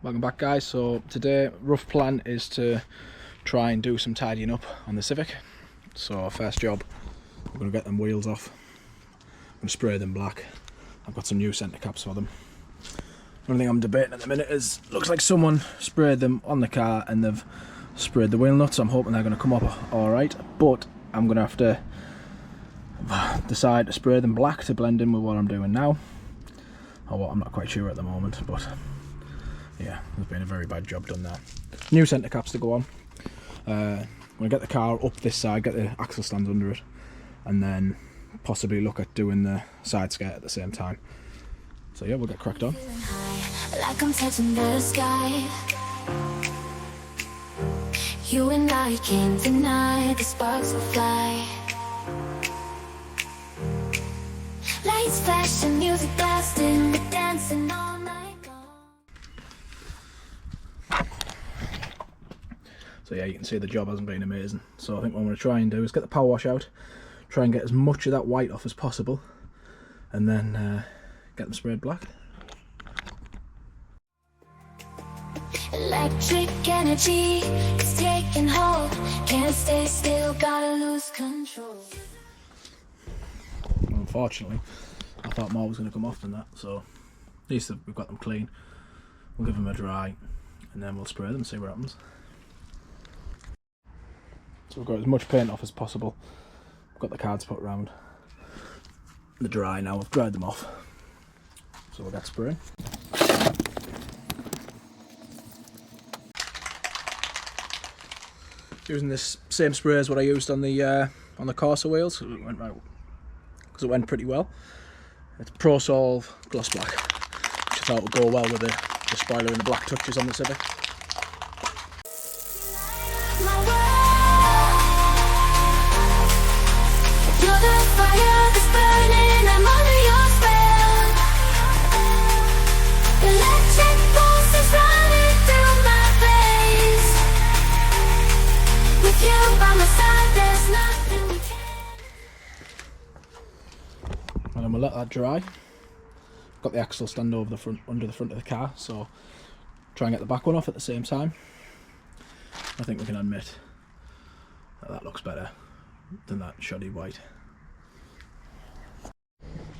Welcome back, guys. So today rough plan is to try and do some tidying up on the Civic. So our first job, we're going to get them wheels off. I'm going to spray them black. I've got some new centre caps for them. The only thing I'm debating at the minute is, looks like someone sprayed them on the car and they've sprayed the wheel nuts. I'm hoping they're going to come up alright, but I'm going to have to decide to spray them black to blend in with what I'm doing now, or what I'm not quite sure at the moment. But yeah, there's been a very bad job done there. New centre caps to go on. I'm going to get the car up this side, get the axle stands under it, and then possibly look at doing the side skirt at the same time. So yeah, we'll get cracked on. Like I'm touching the sky. You and I can't deny the sparks will fly. Lights flashing, music blasting, we're dancing all night long. So yeah, you can see the job hasn't been amazing. So I think what I'm going to try and do is get the power wash out, try and get as much of that white off as possible, and then get them sprayed black. Electric energy is taking hold. Can't stay still, gotta lose control. Unfortunately, I thought more was going to come off than that, so at least we've got them clean. We'll give them a dry, and then we'll spray them and see what happens. So we've got as much paint off as possible. We've got the cards put round the dry now. We've dried them off, so we'll get spraying. Using this same spray as what I used on the Corsa wheels, so it went right, because it went pretty well. It's Pro Solve Gloss Black, which I thought would go well with the spoiler and the black touches on the Civic. You're the fire that's burning, I'm under your spell. Electric pulses running through my veins. With you by my side, there's nothing we can't. And then we'll let that dry. Got the axle stand over the front, under the front of the car, so try and get the back one off at the same time. I think we can admit that that looks better than that shoddy white.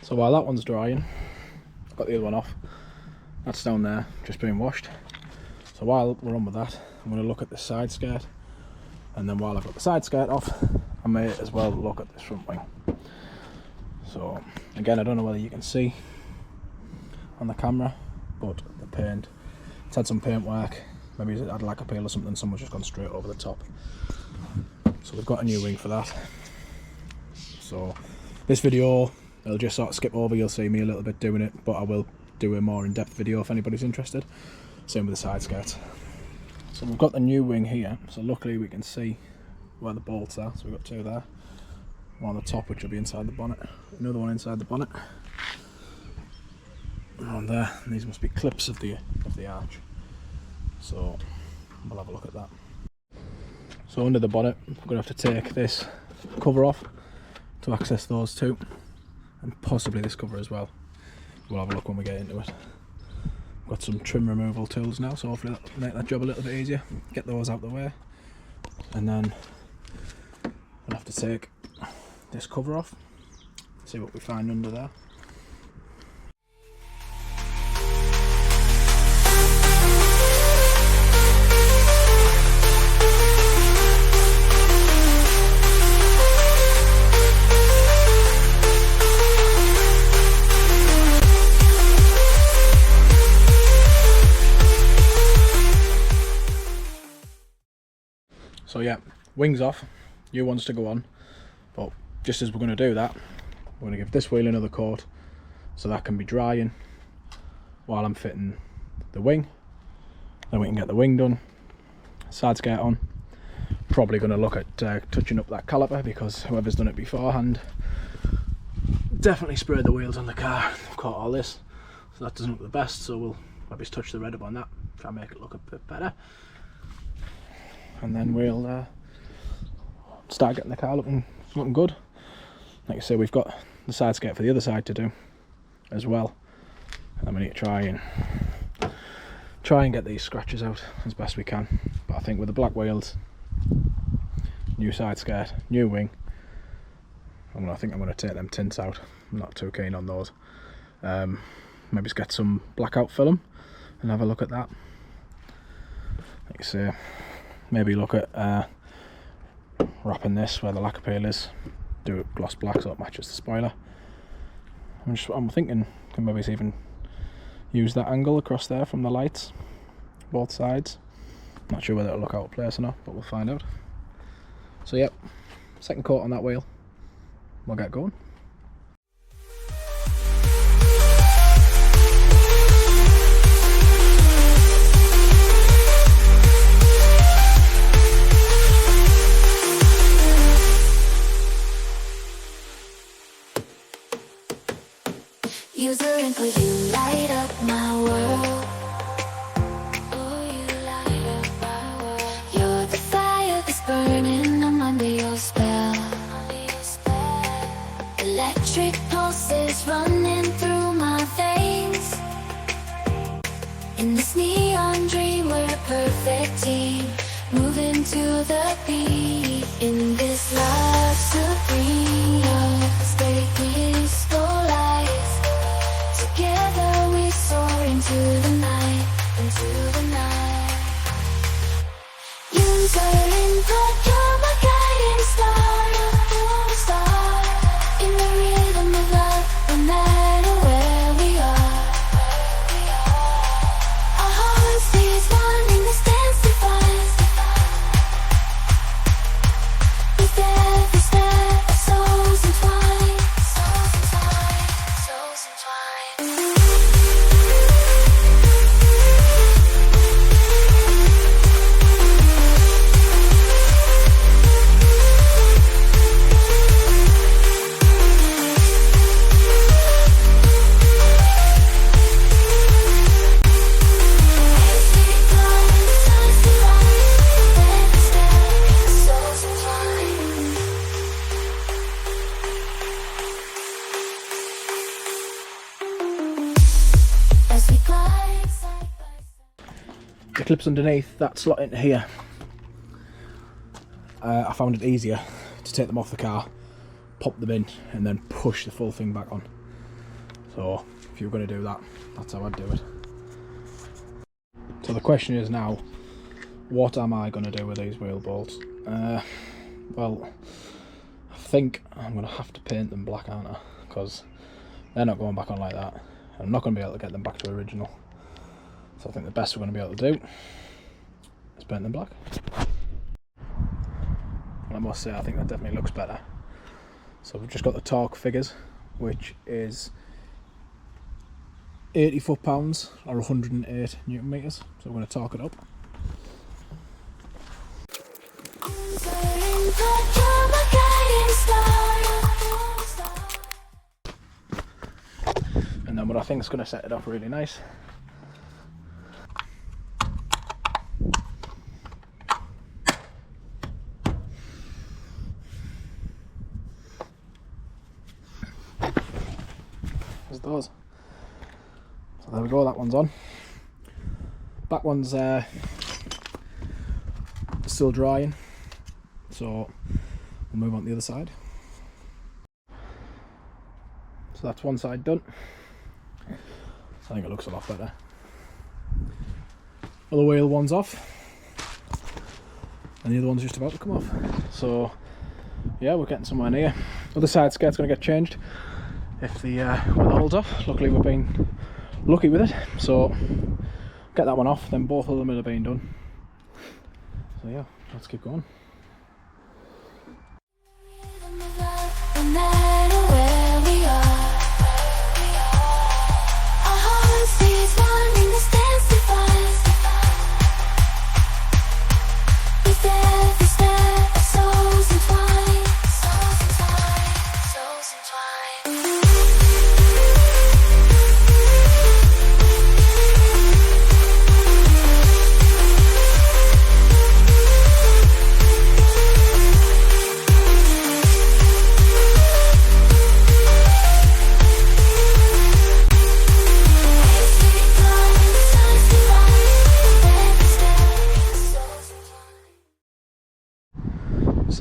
So while that one's drying, I've got the other one off. That's down there, just being washed. So while we're on with that, I'm going to look at this side skirt, and then while I've got the side skirt off, I may as well look at this front wing. So again, I don't know whether you can see on the camera, but the paint, it's had some paint work, maybe it had like a peel or something, someone's just gone straight over the top. So we've got a new wing for that. So this video, I'll just sort of skip over, you'll see me a little bit doing it, but I will do a more in-depth video if anybody's interested. Same with the side skirts. So we've got the new wing here, so luckily we can see where the bolts are. So we've got two there, one on the top which will be inside the bonnet, another one inside the bonnet, and on there, and these must be clips of the arch. So we'll have a look at that. So under the bonnet, I'm going to have to take this cover off to access those two, and possibly this cover as well. We'll have a look when we get into it. Got some trim removal tools now, so hopefully that'll make that job a little bit easier. Get those out of the way, and then we'll have to take this cover off, see what we find under there. So yeah, wings off, new ones to go on, but just as we're going to do that, we're going to give this wheel another coat so that can be drying while I'm fitting the wing. Then we can get the wing done, side skirt on. Probably going to look at touching up that caliper, because whoever's done it beforehand definitely sprayed the wheels on the car. I've caught all this, so that doesn't look the best, so we'll maybe touch the red up on that, try and make it look a bit better. And then we'll start getting the car looking good. Like I say, we've got the side skirt for the other side to do as well, and then we need to try and try and get these scratches out as best we can. But I think with the black wheels, new side skirt, new wing, I think I'm going to take them tints out. I'm not too keen on those. Maybe just get some blackout film and have a look at that. Like I say, maybe look at wrapping this where the lacquer peel is, do it gloss black so it matches the spoiler. I'm thinking can maybe even use that angle across there from the lights, both sides. Not sure whether it'll look out of place or not, but we'll find out. So yep, second coat on that wheel. We'll get going. Use the ring for you, light up my world. Oh, you light up my world. You're the fire that's burning, I'm under your spell. Electric pulses running through my veins. In this neon dream, we're a perfect team, moving to the beat. In this love supreme, love, break peaceful life. Together we soar into the night, into the night. Use our input, you're my guiding star, star. In the rhythm of love, no matter where we are. Our hearts beat one in this dance divine. With every step, our souls entwined, souls entwined, souls entwined. The clips underneath that slot into here, I found it easier to take them off the car, pop them in and then push the full thing back on. So if you're going to do that, that's how I'd do it. So the question is now, what am I going to do with these wheel bolts? Well, I think I'm going to have to paint them black, aren't I? Because they're not going back on like that. I'm not going to be able to get them back to original. So I think the best we're going to be able to do is paint them black. And I must say, I think that definitely looks better. So we've just got the torque figures, which is 80 foot-pounds or 108 newton meters. So we're going to torque it up. And then what I think is going to set it off really nice is those. So there we go, that one's on. Back one's still drying, so we'll move on to the other side. So that's one side done. I think it looks a lot better. Other wheel one's off, and the other one's just about to come off. So yeah, we're getting somewhere near. Other side skirt's going to get changed if the weather holds off. Luckily we've been lucky with it, so get that one off, then both of them will have been done. So yeah, let's keep going.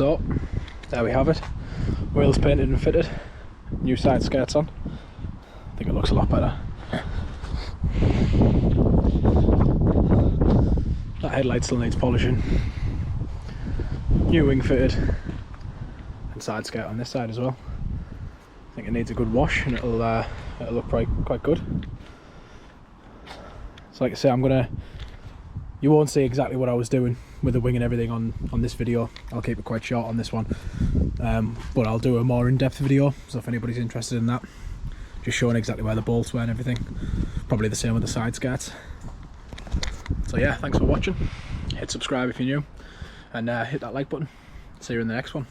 So there we have it, wheels painted and fitted, new side skirts on. I think it looks a lot better. That headlight still needs polishing. New wing fitted and side skirt on this side as well. I think it needs a good wash and it'll look quite good. So like I say, you won't see exactly what I was doing with the wing and everything on this video. I'll keep it quite short on this one, but I'll do a more in-depth video, so if anybody's interested in that, just showing exactly where the bolts were and everything. Probably the same with the side skirts. So yeah, thanks for watching. Hit subscribe if you're new, and hit that like button. See you in the next one.